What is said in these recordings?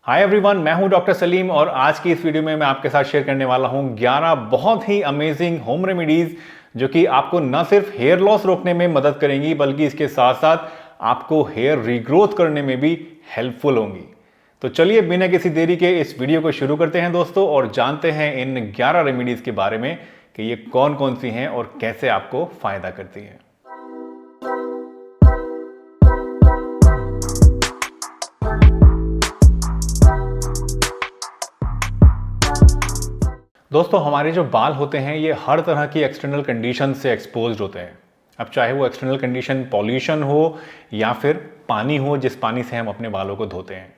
Hi everyone, मैं हूं doctor Salim और आज की इस वीडियो में मैं आपके साथ शेयर करने वाला हूं 11 बहुत ही अमेजिंग होम रेमेडीज जो कि आपको न सिर्फ हेयर लॉस रोकने में मदद करेंगी बल्कि इसके साथ साथ आपको हेयर रीग्रोथ करने में भी हेल्पफुल होंगी। तो चलिए बिना किसी देरी के इस वीडियो को शुरू करते हैं दोस्तों और जानते हैं इन 11 रेमेडीज के बारे में कि ये कौन कौन सी हैं और कैसे आपको फायदा करती हैं। दोस्तों, हमारे जो बाल होते हैं ये हर तरह की एक्सटर्नल कंडीशन से एक्सपोज्ड होते हैं। अब चाहे वो एक्सटर्नल कंडीशन पॉल्यूशन हो या फिर पानी हो जिस पानी से हम अपने बालों को धोते हैं।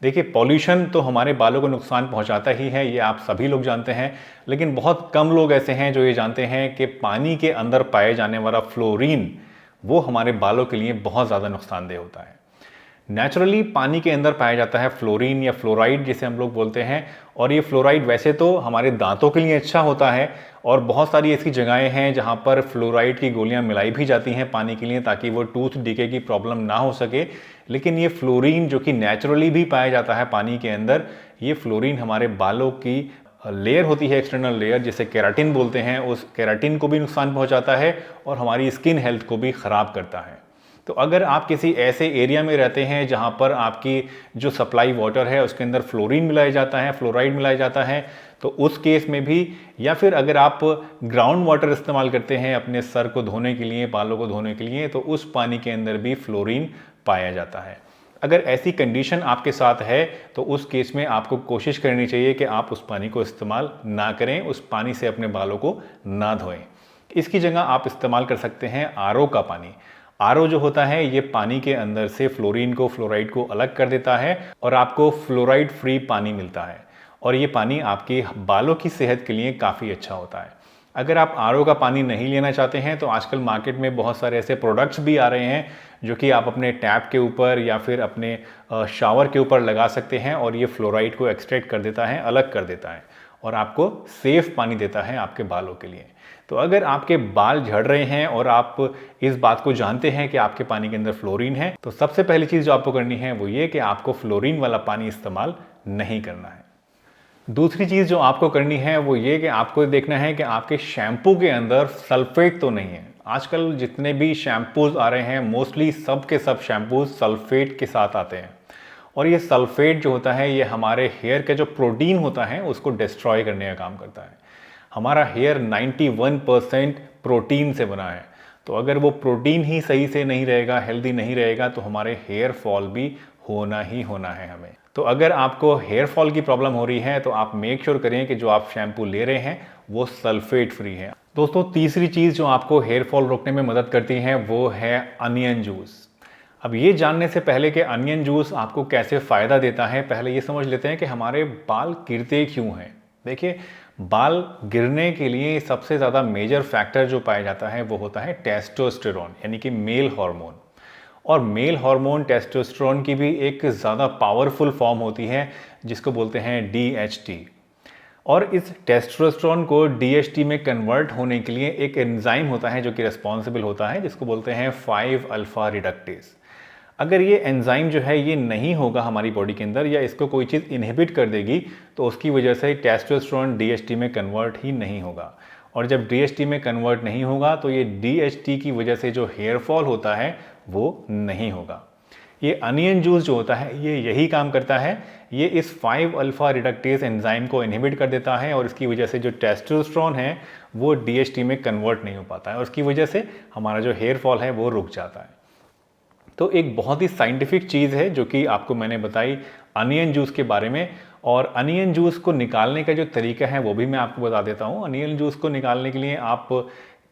देखिए, पॉल्यूशन तो हमारे बालों को नुकसान पहुंचाता ही है, ये आप सभी लोग जानते हैं, लेकिन बहुत कम लोग ऐसे हैं जो ये जानते हैं कि पानी के अंदर पाए जाने वाला फ्लोरीन वो हमारे बालों के लिए बहुत ज़्यादा नुकसानदेह होता है। नेचुरली पानी के अंदर पाया जाता है फ्लोरीन या फ्लोराइड जिसे हम लोग बोलते हैं, और ये फ्लोराइड वैसे तो हमारे दांतों के लिए अच्छा होता है और बहुत सारी ऐसी जगहें हैं जहां पर फ्लोराइड की गोलियां मिलाई भी जाती हैं पानी के लिए ताकि वो टूथ डीके की प्रॉब्लम ना हो सके। लेकिन ये फ्लोरीन जो कि नेचुरली भी पाया जाता है पानी के अंदर, ये फ्लोरीन हमारे बालों की लेयर होती है, एक्सटर्नल लेयर जिसे केराटिन बोलते हैं, उस केराटिन को भी नुकसान पहुंचाता है और हमारी स्किन हेल्थ को भी ख़राब करता है। तो अगर आप किसी ऐसे एरिया में रहते हैं जहां पर आपकी जो सप्लाई वाटर है उसके अंदर फ्लोरीन मिलाया जाता है, फ्लोराइड मिलाया जाता है, तो उस केस में भी, या फिर अगर आप ग्राउंड वाटर इस्तेमाल करते हैं अपने सर को धोने के लिए, बालों को धोने के लिए, तो उस पानी के अंदर भी फ्लोरीन पाया जाता है। अगर ऐसी कंडीशन आपके साथ है तो उस केस में आपको कोशिश करनी चाहिए कि आप उस पानी को इस्तेमाल ना करें, उस पानी से अपने बालों को ना धोएं। इसकी जगह आप इस्तेमाल कर सकते हैं आरओ का पानी। आरओ जो होता है ये पानी के अंदर से फ्लोरीन को, फ्लोराइड को अलग कर देता है और आपको फ्लोराइड फ्री पानी मिलता है, और ये पानी आपके बालों की सेहत के लिए काफ़ी अच्छा होता है। अगर आप आरओ का पानी नहीं लेना चाहते हैं तो आजकल मार्केट में बहुत सारे ऐसे प्रोडक्ट्स भी आ रहे हैं जो कि आप अपने टैप के ऊपर या फिर अपने शावर के ऊपर लगा सकते हैं और ये फ्लोराइड को एक्सट्रैक्ट कर देता है, अलग कर देता है और आपको सेफ पानी देता है आपके बालों के लिए। तो अगर आपके बाल झड़ रहे हैं और आप इस बात को जानते हैं कि आपके पानी के अंदर फ्लोरीन है, तो सबसे पहली चीज़ जो आपको करनी है वो ये कि आपको फ्लोरीन वाला पानी इस्तेमाल नहीं करना है। दूसरी चीज़ जो आपको करनी है वो ये कि आपको देखना है कि आपके शैम्पू के अंदर सल्फेट तो नहीं है। आजकल जितने भी शैम्पूज आ रहे हैं मोस्टली सब के सब शैम्पूज सल्फेट के साथ आते हैं, और ये सल्फेट जो होता है ये हमारे हेयर का जो प्रोटीन होता है उसको डिस्ट्रॉय करने का काम करता है। हमारा हेयर 91% प्रोटीन से बना है, तो अगर वो प्रोटीन ही सही से नहीं रहेगा, हेल्दी नहीं रहेगा, तो हमारे हेयर फॉल भी होना ही होना है हमें। तो अगर आपको हेयर फॉल की प्रॉब्लम हो रही है तो आप मेक श्योर करें कि जो आप शैम्पू ले रहे हैं वो सल्फेट फ्री है। दोस्तों, तीसरी चीज़ जो आपको हेयर फॉल रोकने में मदद करती है वो है अनियन जूस। अब ये जानने से पहले कि अनियन जूस आपको कैसे फ़ायदा देता है, पहले ये समझ लेते हैं कि हमारे बाल गिरते क्यों हैं। देखिए, बाल गिरने के लिए सबसे ज़्यादा मेजर फैक्टर जो पाया जाता है वो होता है टेस्टोस्टेरोन, यानी कि मेल हार्मोन। और मेल हार्मोन टेस्टोस्टेरोन की भी एक ज़्यादा पावरफुल फॉर्म होती है जिसको बोलते हैं DHT। और इस टेस्टोस्टेरोन को DHT में कन्वर्ट होने के लिए एक एंजाइम होता है जो कि रिस्पॉन्सिबल होता है, जिसको बोलते हैं 5 अल्फा रिडक्टेज। अगर ये एंजाइम जो है ये नहीं होगा हमारी बॉडी के अंदर, या इसको कोई चीज़ इनहिबिट कर देगी, तो उसकी वजह से टेस्टोस्टेरोन DHT में कन्वर्ट ही नहीं होगा। और जब DHT में कन्वर्ट नहीं होगा तो ये DHT की वजह से जो हेयर फॉल होता है वो नहीं होगा। ये अनियन जूस जो होता है ये यही काम करता है, ये इस 5 अल्फा रिडक्टेज एंजाइम को इनहिबिट कर देता है और इसकी वजह से जो टेस्टोस्टेरोन है वो DHT में कन्वर्ट नहीं हो पाता है और उसकी वजह से हमारा जो हेयर फॉल है वो रुक जाता है। तो एक बहुत ही साइंटिफिक चीज़ है जो कि आपको मैंने बताई अनियन जूस के बारे में, और अनियन जूस को निकालने का जो तरीका है वो भी मैं आपको बता देता हूँ। अनियन जूस को निकालने के लिए आप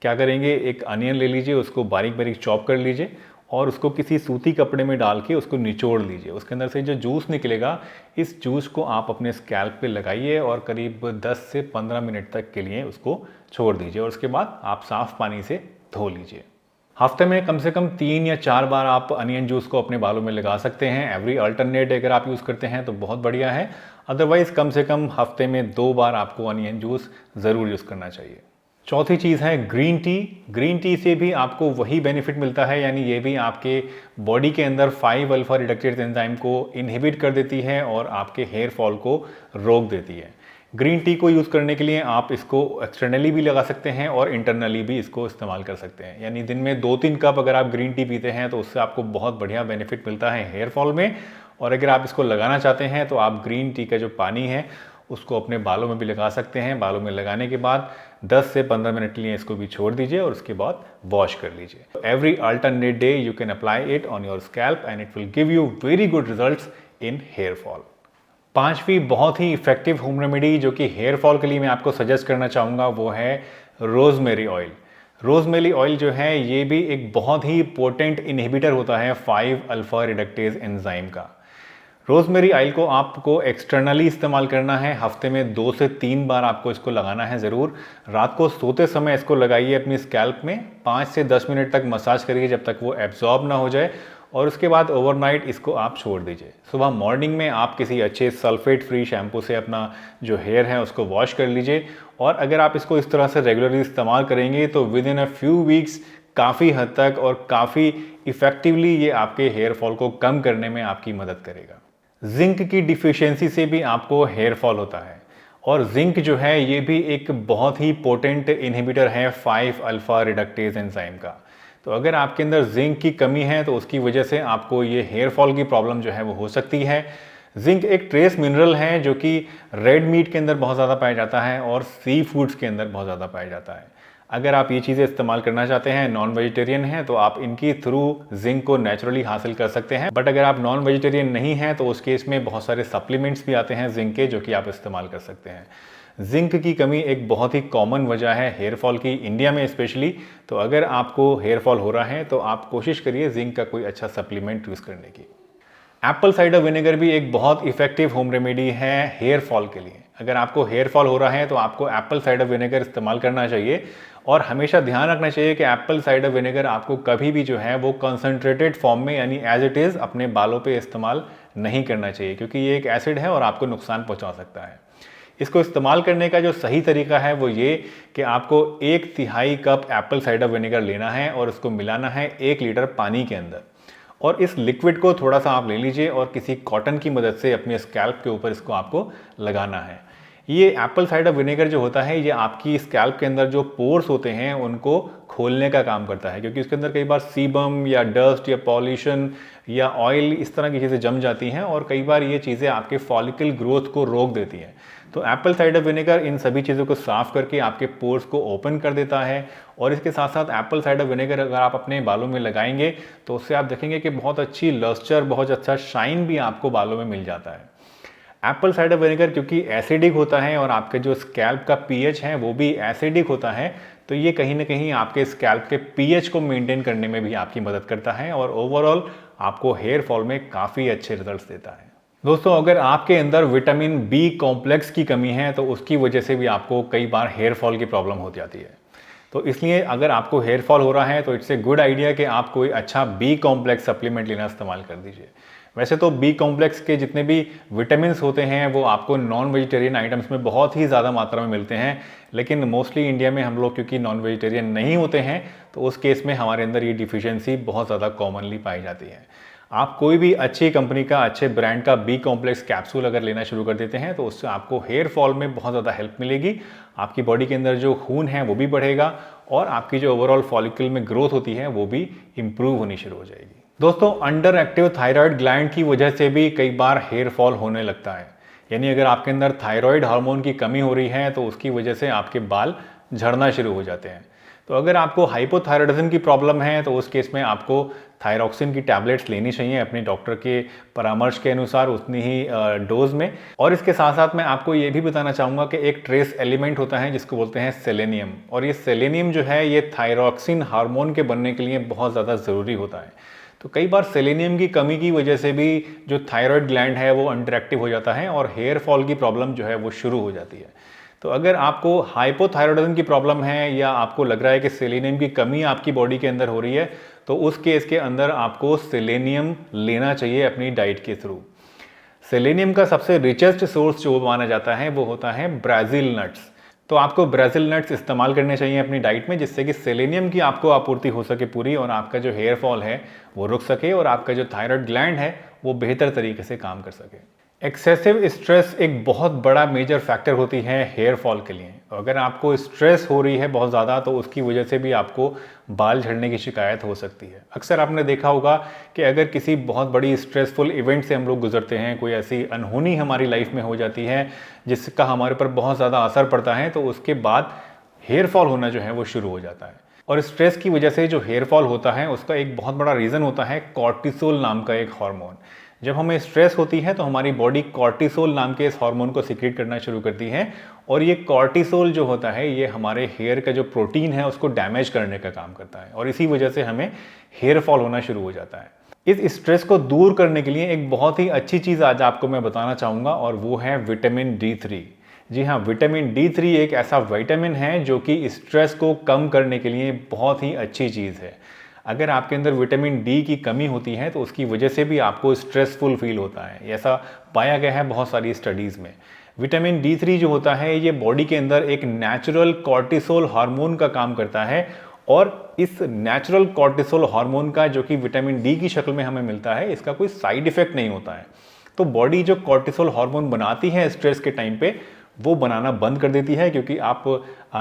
क्या करेंगे, एक अनियन ले लीजिए, उसको बारीक बारीक चॉप कर लीजिए और उसको किसी सूती कपड़े में डाल के उसको निचोड़ लीजिए। उसके अंदर से जो जूस निकलेगा, इस जूस को आप अपने स्कैल्प पे लगाइए और करीब 10 से 15 मिनट तक के लिए उसको छोड़ दीजिए और उसके बाद आप साफ़ पानी से धो लीजिए। हफ्ते में कम से कम 3 या 4 बार आप अनियन जूस को अपने बालों में लगा सकते हैं। एवरी अल्टरनेट अगर आप यूज़ करते हैं तो बहुत बढ़िया है, अदरवाइज़ कम से कम हफ्ते में 2 बार आपको अनियन जूस ज़रूर यूज़ करना चाहिए। चौथी चीज़ है ग्रीन टी। ग्रीन टी से भी आपको वही बेनिफिट मिलता है, यानी ये भी आपके बॉडी के अंदर 5 अल्फा रिडक्टेज एंजाइम को इनहिबिट कर देती है और आपके हेयर फॉल को रोक देती है। ग्रीन टी को यूज़ करने के लिए आप इसको एक्सटर्नली भी लगा सकते हैं और इंटरनली भी इसको इस्तेमाल कर सकते हैं, यानी दिन में 2-3 कप अगर आप ग्रीन टी पीते हैं तो उससे आपको बहुत बढ़िया बेनिफिट मिलता है हेयर फॉल में। और अगर आप इसको लगाना चाहते हैं तो आप ग्रीन टी का जो पानी है उसको अपने बालों में भी लगा सकते हैं। बालों में लगाने के बाद 10 से 15 मिनट के लिए इसको भी छोड़ दीजिए और उसके बाद वॉश कर लीजिए। Every alternate day you can apply it on your scalp and it will give you very good results in hair fall. पांचवी बहुत ही इफेक्टिव होम रेमेडी जो कि हेयर फॉल के लिए मैं आपको सजेस्ट करना चाहूँगा वो है रोजमेरी ऑयल। रोजमेरी ऑयल जो है ये भी एक बहुत ही पोटेंट इनहिबिटर होता है 5 अल्फा रिडक्टेज एंजाइम का। रोजमेरी ऑयल को आपको एक्सटर्नली इस्तेमाल करना है, हफ्ते में 2 से 3 बार आपको इसको लगाना है ज़रूर। रात को सोते समय इसको लगाइए अपनी स्कैल्प में, 5 से 10 मिनट तक मसाज करिए जब तक वो एब्जॉर्ब ना हो जाए और उसके बाद ओवरनाइट इसको आप छोड़ दीजिए। सुबह मॉर्निंग में आप किसी अच्छे सल्फेट फ्री शैम्पू से अपना जो हेयर है उसको वॉश कर लीजिए और अगर आप इसको इस तरह से रेगुलरली इस्तेमाल करेंगे तो with in a few weeks काफ़ी हद तक और काफ़ी इफ़ेक्टिवली ये आपके हेयर फॉल को कम करने में आपकी मदद करेगा। जिंक की डिफिशियंसी से भी आपको हेयर फॉल होता है और जिंक जो है ये भी एक बहुत ही पोटेंट इनहिबिटर है 5 अल्फा रिडक्टेज एंजाइम का। तो अगर आपके अंदर जिंक की कमी है तो उसकी वजह से आपको ये हेयर फॉल की प्रॉब्लम जो है वो हो सकती है। जिंक एक ट्रेस मिनरल है जो कि रेड मीट के अंदर बहुत ज़्यादा पाया जाता है और सी फूड्स के अंदर बहुत ज़्यादा पाया जाता है। अगर आप ये चीज़ें इस्तेमाल करना चाहते हैं, नॉन वेजिटेरियन हैं, तो आप इनकी थ्रू जिंक को नेचुरली हासिल कर सकते हैं। बट अगर आप नॉन वेजिटेरियन नहीं हैं तो उस केस में बहुत सारे सप्लीमेंट्स भी आते हैं जिंक के जो कि आप इस्तेमाल कर सकते हैं। जिंक की कमी एक बहुत ही कॉमन वजह है हेयर फॉल की, इंडिया में स्पेशली। तो अगर आपको हेयर फॉल हो रहा है तो आप कोशिश करिए जिंक का कोई अच्छा सप्लीमेंट यूज़ करने की। एप्पल साइडर विनेगर भी एक बहुत इफेक्टिव होम रेमेडी है हेयर फॉल के लिए। अगर आपको हेयर फॉल हो रहा है तो आपको एप्पल साइडर विनेगर इस्तेमाल करना चाहिए और हमेशा ध्यान रखना चाहिए कि एप्पल साइडर विनेगर आपको कभी भी जो है वो कंसंट्रेटेड फॉर्म में यानी एज इट इज़ अपने बालों पे इस्तेमाल नहीं करना चाहिए, क्योंकि ये एक एसिड है और आपको नुकसान पहुंचा सकता है। इसको इस्तेमाल करने का जो सही तरीका है वो ये कि आपको 1/3 कप एप्पल साइडर विनेगर लेना है और उसको मिलाना है 1 लीटर पानी के अंदर और इस लिक्विड को थोड़ा सा आप ले लीजिए और किसी कॉटन की मदद से अपने स्कैल्प के ऊपर इसको आपको लगाना है। ये एप्पल साइडर विनेगर जो होता है ये आपकी स्कैल्प के अंदर जो पोर्स होते हैं उनको खोलने का काम करता है, क्योंकि उसके अंदर कई बार सीबम या डस्ट या पॉल्यूशन या ऑयल इस तरह की चीज़ें जम जाती हैं और कई बार ये चीज़ें आपके फॉलिकल ग्रोथ को रोक देती हैं। तो एप्पल साइडर विनेगर इन सभी चीज़ों को साफ़ करके आपके पोर्स को ओपन कर देता है और इसके साथ साथ एप्पल साइडर विनेगर अगर आप अपने बालों में लगाएंगे तो उससे आप देखेंगे कि बहुत अच्छी लस्टर, बहुत अच्छा शाइन भी आपको बालों में मिल जाता है। एप्पल साइडर विनेगर क्योंकि एसिडिक होता है और आपके जो स्कैल्प का पीएच है वो भी एसिडिक होता है, तो ये कहीं ना कहीं आपके स्कैल्प के पीएच को मेंटेन करने में भी आपकी मदद करता है और ओवरऑल आपको हेयर फॉल में काफ़ी अच्छे रिजल्ट्स देता है। दोस्तों, अगर आपके अंदर विटामिन बी कॉम्प्लेक्स की कमी है तो उसकी वजह से भी आपको कई बार हेयर फॉल की प्रॉब्लम हो जाती है। तो इसलिए अगर आपको हेयर फॉल हो रहा है तो इट्स ए गुड आइडिया कि आप कोई अच्छा बी कॉम्प्लेक्स सप्लीमेंट लेना इस्तेमाल कर दीजिए। वैसे तो बी कॉम्प्लेक्स के जितने भी विटामिन होते हैं वो आपको नॉन वेजिटेरियन आइटम्स में बहुत ही ज़्यादा मात्रा में मिलते हैं, लेकिन मोस्टली इंडिया में हम लोग क्योंकि नॉन वेजिटेरियन नहीं होते हैं तो उस केस में हमारे अंदर ये डिफिशियंसी बहुत ज़्यादा कॉमनली पाई जाती है। आप कोई भी अच्छी कंपनी का, अच्छे ब्रांड का बी कॉम्प्लेक्स कैप्सूल अगर लेना शुरू कर देते हैं तो उससे आपको हेयर फॉल में बहुत ज़्यादा हेल्प मिलेगी। आपकी बॉडी के अंदर जो खून है वो भी बढ़ेगा और आपकी जो ओवरऑल फॉलिकल में ग्रोथ होती है वो भी इम्प्रूव होनी शुरू हो जाएगी। दोस्तों, अंडर एक्टिव थायराइड ग्लैंड की वजह से भी कई बार हेयर फॉल होने लगता है, यानी अगर आपके अंदर थायराइड हार्मोन की कमी हो रही है तो उसकी वजह से आपके बाल झड़ना शुरू हो जाते हैं। तो अगर आपको हाइपोथायराइडिज्म की प्रॉब्लम है तो उस केस में आपको थायरॉक्सिन की टैबलेट्स लेनी चाहिए अपने डॉक्टर के परामर्श के अनुसार उतनी ही डोज में। और इसके साथ साथ मैं आपको ये भी बताना चाहूँगा कि एक ट्रेस एलिमेंट होता है जिसको बोलते हैं सेलेनियम, और ये सेलेनियम जो है ये थायरॉक्सिन हार्मोन के बनने के लिए बहुत ज़्यादा ज़रूरी होता है। तो कई बार सेलेनियम की कमी की वजह से भी जो थायराइड ग्लैंड है वो अंडर एक्टिव हो जाता है और हेयर फॉल की प्रॉब्लम जो है वो शुरू हो जाती है। तो अगर आपको हाइपोथायराइडिज्म की प्रॉब्लम है या आपको लग रहा है कि सेलेनियम की कमी आपकी बॉडी के अंदर हो रही है तो उस केस के अंदर आपको सेलेनियम लेना चाहिए अपनी डाइट के थ्रू। सेलेनियम का सबसे रिचेस्ट सोर्स जो माना जाता है वो होता है ब्राज़ील नट्स। तो आपको ब्राज़िल नट्स इस्तेमाल करने चाहिए अपनी डाइट में, जिससे कि सेलेनियम की आपको आपूर्ति हो सके पूरी, और आपका जो हेयर फॉल है वो रुक सके और आपका जो थायराइड ग्लैंड है वो बेहतर तरीके से काम कर सके। एक्सेसिव स्ट्रेस एक बहुत बड़ा मेजर फैक्टर होती है हेयर फॉल के लिए। अगर आपको स्ट्रेस हो रही है बहुत ज़्यादा तो उसकी वजह से भी आपको बाल झड़ने की शिकायत हो सकती है। अक्सर आपने देखा होगा कि अगर किसी बहुत बड़ी स्ट्रेसफुल इवेंट से हम लोग गुजरते हैं, कोई ऐसी अनहोनी हमारी लाइफ में हो जाती है जिसका हमारे पर बहुत ज़्यादा असर पड़ता है, तो उसके बाद हेयर फॉल होना जो है वो शुरू हो जाता है। और स्ट्रेस की वजह से जो हेयर फॉल होता है उसका एक बहुत बड़ा रीज़न होता है कॉर्टिसोल नाम का एक हार्मोन। जब हमें स्ट्रेस होती है तो हमारी बॉडी कॉर्टिसोल नाम के इस हार्मोन को सीक्रेट करना शुरू करती है, और ये कॉर्टिसोल जो होता है ये हमारे हेयर का जो प्रोटीन है उसको डैमेज करने का काम करता है, और इसी वजह से हमें हेयर फॉल होना शुरू हो जाता है। इस स्ट्रेस को दूर करने के लिए एक बहुत ही अच्छी चीज़ आज आपको मैं बताना चाहूँगा, और वो है विटामिन D3। जी हाँ, विटामिन D3 एक ऐसा विटामिन है जो कि स्ट्रेस को कम करने के लिए बहुत ही अच्छी चीज़ है। अगर आपके अंदर विटामिन डी की कमी होती है तो उसकी वजह से भी आपको स्ट्रेसफुल फील होता है, ऐसा पाया गया है बहुत सारी स्टडीज़ में। विटामिन D3 जो होता है ये बॉडी के अंदर एक नेचुरल कॉर्टिसोल हार्मोन का काम करता है, और इस नेचुरल कॉर्टिसोल हार्मोन का जो कि विटामिन डी की शक्ल में हमें मिलता है, इसका कोई साइड इफेक्ट नहीं होता है। तो बॉडी जो कॉर्टिसोल हार्मोन बनाती है स्ट्रेस के टाइम पे, वो बनाना बंद कर देती है, क्योंकि आप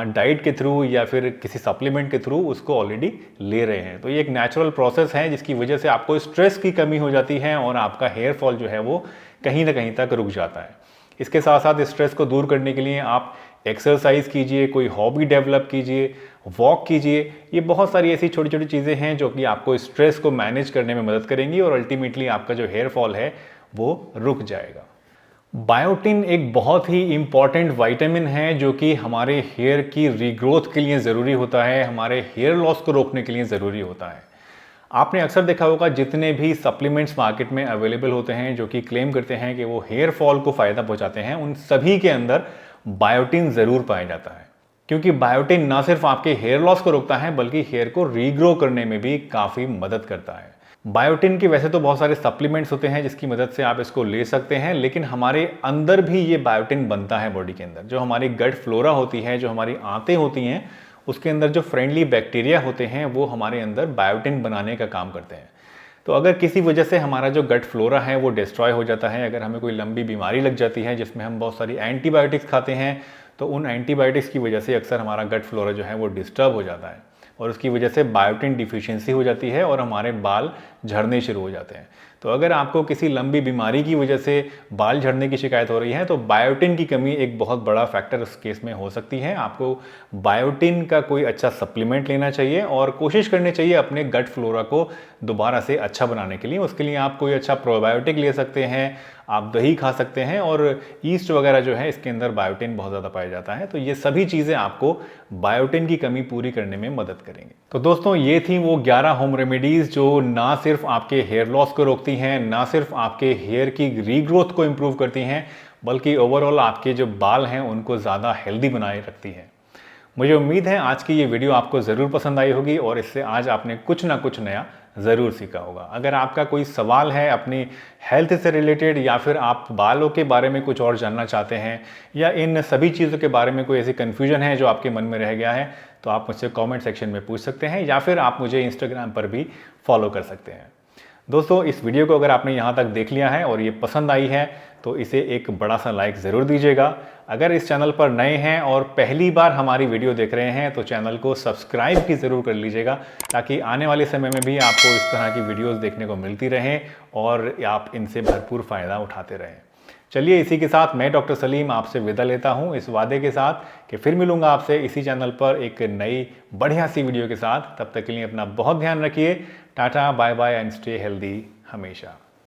डाइट के थ्रू या फिर किसी सप्लीमेंट के थ्रू उसको ऑलरेडी ले रहे हैं। तो ये एक नेचुरल प्रोसेस है जिसकी वजह से आपको स्ट्रेस की कमी हो जाती है और आपका हेयर फॉल जो है वो कहीं ना कहीं तक रुक जाता है। इसके साथ साथ स्ट्रेस को दूर करने के लिए आप एक्सरसाइज कीजिए, कोई हॉबी डेवलप कीजिए, वॉक कीजिए। ये बहुत सारी ऐसी छोटी छोटी चीज़ें हैं जो कि आपको स्ट्रेस को मैनेज करने में मदद करेंगी, और अल्टीमेटली आपका जो हेयर फॉल है वो रुक जाएगा। बायोटिन एक बहुत ही इंपॉर्टेंट विटामिन है जो कि हमारे हेयर की रीग्रोथ के लिए ज़रूरी होता है, हमारे हेयर लॉस को रोकने के लिए ज़रूरी होता है। आपने अक्सर देखा होगा जितने भी सप्लीमेंट्स मार्केट में अवेलेबल होते हैं जो कि क्लेम करते हैं कि वो हेयर फॉल को फ़ायदा पहुंचाते हैं, उन सभी के अंदर बायोटिन ज़रूर पाया जाता है, क्योंकि बायोटिन ना सिर्फ आपके हेयर लॉस को रोकता है बल्कि हेयर को रीग्रो करने में भी काफ़ी मदद करता है। बायोटिन के वैसे तो बहुत सारे सप्लीमेंट्स होते हैं जिसकी मदद से आप इसको ले सकते हैं, लेकिन हमारे अंदर भी ये बायोटिन बनता है बॉडी के अंदर। जो हमारी गट फ्लोरा होती है, जो हमारी आंतें होती हैं, उसके अंदर जो फ्रेंडली बैक्टीरिया होते हैं वो हमारे अंदर बायोटिन बनाने का काम करते हैं। तो अगर किसी वजह से हमारा जो गट फ्लोरा है वो डिस्ट्रॉय हो जाता है, अगर हमें कोई लंबी बीमारी लग जाती है जिसमें हम बहुत सारी एंटीबायोटिक्स खाते हैं, तो उन एंटीबायोटिक्स की वजह से अक्सर हमारा गट फ्लोरा जो है वो डिस्टर्ब हो जाता है, और उसकी वजह से बायोटिन डिफिशियंसी हो जाती है और हमारे बाल झड़ने शुरू हो जाते हैं। तो अगर आपको किसी लंबी बीमारी की वजह से बाल झड़ने की शिकायत हो रही है तो बायोटिन की कमी एक बहुत बड़ा फैक्टर उस केस में हो सकती है। आपको बायोटिन का कोई अच्छा सप्लीमेंट लेना चाहिए और कोशिश करनी चाहिए अपने गट फ्लोरा को दोबारा से अच्छा बनाने के लिए। उसके लिए आप कोई अच्छा प्रोबायोटिक ले सकते हैं, आप दही खा सकते हैं, और ईस्ट वगैरह जो है इसके अंदर बायोटिन बहुत ज़्यादा पाया जाता है। तो ये सभी चीज़ें आपको बायोटिन की कमी पूरी करने में मदद करेंगे। तो दोस्तों ये थी वो 11 होम रेमेडीज़ जो ना सिर्फ आपके हेयर लॉस को रोकती हैं, ना सिर्फ आपके हेयर की रीग्रोथ को इम्प्रूव करती हैं, बल्कि ओवरऑल आपके जो बाल हैं उनको ज़्यादा हेल्दी बनाए रखती हैं। मुझे उम्मीद है आज की ये वीडियो आपको ज़रूर पसंद आई होगी और इससे आज आपने कुछ ना कुछ नया ज़रूर सीखा होगा। अगर आपका कोई सवाल है अपनी हेल्थ से रिलेटेड, या फिर आप बालों के बारे में कुछ और जानना चाहते हैं, या इन सभी चीज़ों के बारे में कोई ऐसी कन्फ्यूजन है जो आपके मन में रह गया है, तो आप मुझसे कमेंट सेक्शन में पूछ सकते हैं, या फिर आप मुझे इंस्टाग्राम पर भी फॉलो कर सकते हैं। दोस्तों इस वीडियो को अगर आपने यहाँ तक देख लिया है और ये पसंद आई है तो इसे एक बड़ा सा लाइक ज़रूर दीजिएगा। अगर इस चैनल पर नए हैं और पहली बार हमारी वीडियो देख रहे हैं तो चैनल को सब्सक्राइब भी ज़रूर कर लीजिएगा, ताकि आने वाले समय में भी आपको इस तरह की वीडियोस देखने को मिलती रहें और आप इनसे भरपूर फ़ायदा उठाते रहें। चलिए इसी के साथ मैं डॉक्टर सलीम आपसे विदा लेता हूँ, इस वादे के साथ कि फिर मिलूंगा आपसे इसी चैनल पर एक नई बढ़िया सी वीडियो के साथ। तब तक के लिए अपना बहुत ध्यान रखिए। Tata, bye bye and stay healthy हमेशा।